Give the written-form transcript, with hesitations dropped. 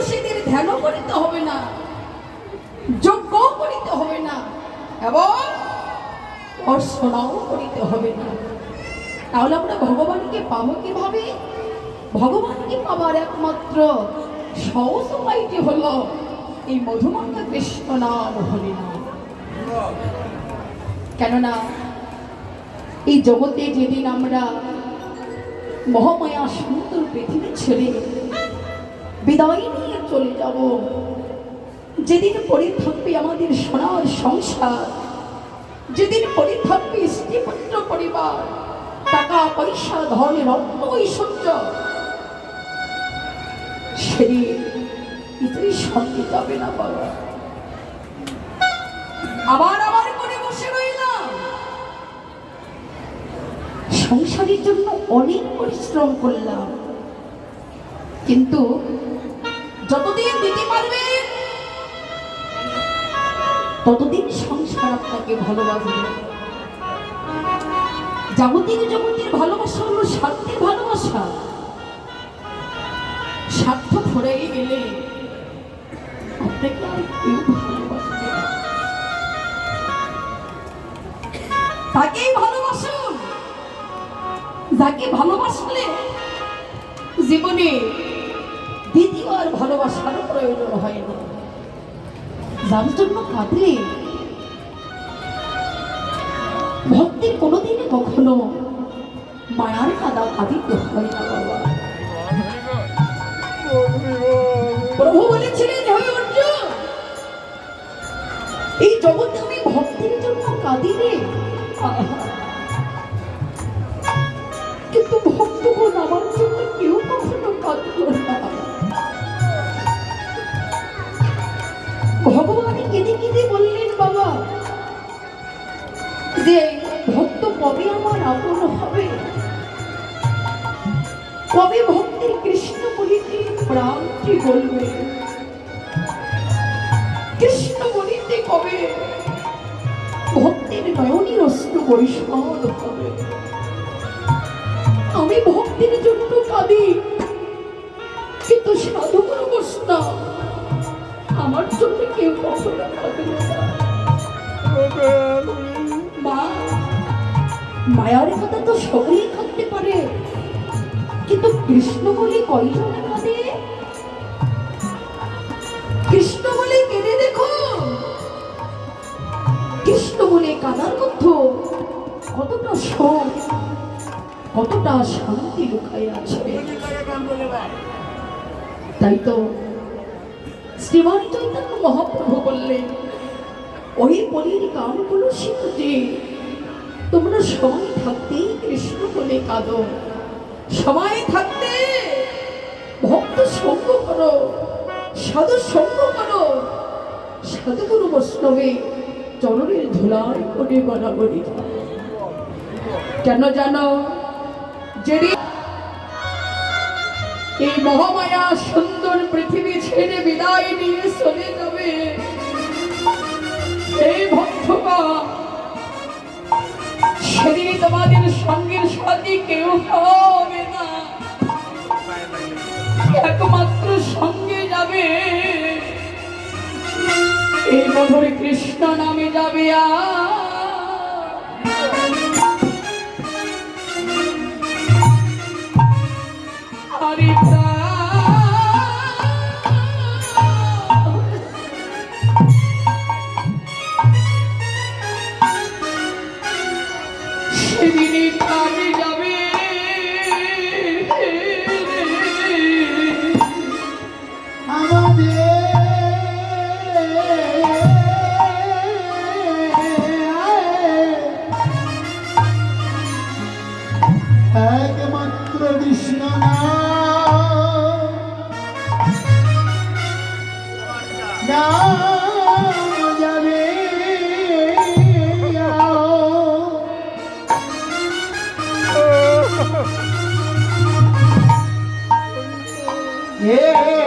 সেদিন ধ্যান করিতে হবে না, যজ্ঞ করিতে হবে না, এবং অর্চনাও করিতে হবে না। তাহলে আমরা ভগবানকে পাবো কিভাবে? ভগবানকে পাবার একমাত্র সহজ উপায়টি হলো এই মধুমাখা কৃষ্ণ নাম হরিনাম। কেননা এই জগতে যেদিন আমরা মহামায়া সুন্দর পৃথিবী ছেড়ে বিদায় নিয়ে চলে যাব, যেদিন পড়ে থাকবে আমাদের সোনার সংসার, যেদিন পড়ে থাকবে স্ত্রীপুত্র পরিবার, টাকা পয়সা ধন রত্ন ঐশ্বর্য, সেদিন কিছুই সঙ্গে যাবে না বাবা। আবার আবার করে বসে রইলাম, সংসারের জন্য অনেক পরিশ্রম করলাম, কিন্তু যতদিন দিতে পারবে ততদিন সংসার আপনাকে ভালোবাসবে। যাবতীয় জগতের ভালোবাসা হলো স্বার্থের ভালোবাসা। স্বার্থ ফুরিয়ে গেলে আপনাকে আর কেউ ভালোবাসবে না। তাকেই ভালোবাসুন যাকে ভালোবাসলে জীবনে দ্বিতীয় আর ভালোবাসার প্রয়োজন হয় না। যার জন্য কাঁদলে ভক্তির কোনোদিন কখনো মায়ার কাদা কাঁদিতে হয় না বাবা। প্রভু বলেছিলেন, হে অর্জুন, এই জগতে আমি ভক্তির জন্য কাঁদি রে, কিন্তু ভক্তগণ আমার জন্য কেউ কখনো কাঁদল না। ভগবান কেঁদে কেঁদে বললেন, বাবা যে ভক্ত কবে আমার আপন হবে, কবে ভক্তির কৃষ্ণ বলিতে প্রাণটি বলবে, কৃষ্ণ বলিতে কবে ভক্তির নয়নের অশ্রু বৈষ্ণব হবে। আমি ভক্তির জন্য কাঁদি, কিন্তু সাধুগুরু বৈষ্ণব আমার জন্য কেউ কখনো কাঁদবে না। মা, মায়ার কথা তো সকলেই কাঁদতে পারে, কিন্তু কৃষ্ণ বলে কয়জনে কাঁদে? কৃষ্ণ বলে কেঁদে দেখো, কৃষ্ণ বলে কাঁদার মধ্যে কতটা সুখ, কতটা শান্তি লুকায় আছে। তাই তো শ্রীমান চৈতন্য মহাপ্রভু বললেন, ওই পরীর গানগুলো শিখতে তোমরা সময় থাকতেই কৃষ্ণ বলে কাঁদো, সময় থাকতে ভক্ত সঙ্গ করো, সাধু সঙ্গ করো, সাধুগুরু বৈষ্ণবে চরণের ধুলায় করে বরাবরই। কেন জানো? যদি এই মহামায়া সুন্দর পৃথিবী ছেড়ে বিদায় নিয়ে চলে যাবে, এই ভক্তগণ, সেদিন তোমাদের সঙ্গের সাথে কেউ হবে না, একমাত্র সঙ্গে যাবে এই মধুর কৃষ্ণ নামে যাবে। হরি সেদিনই কাজে যাবে আমাদের একমাত্র কৃষ্ণ নাম যাবে। Yeah.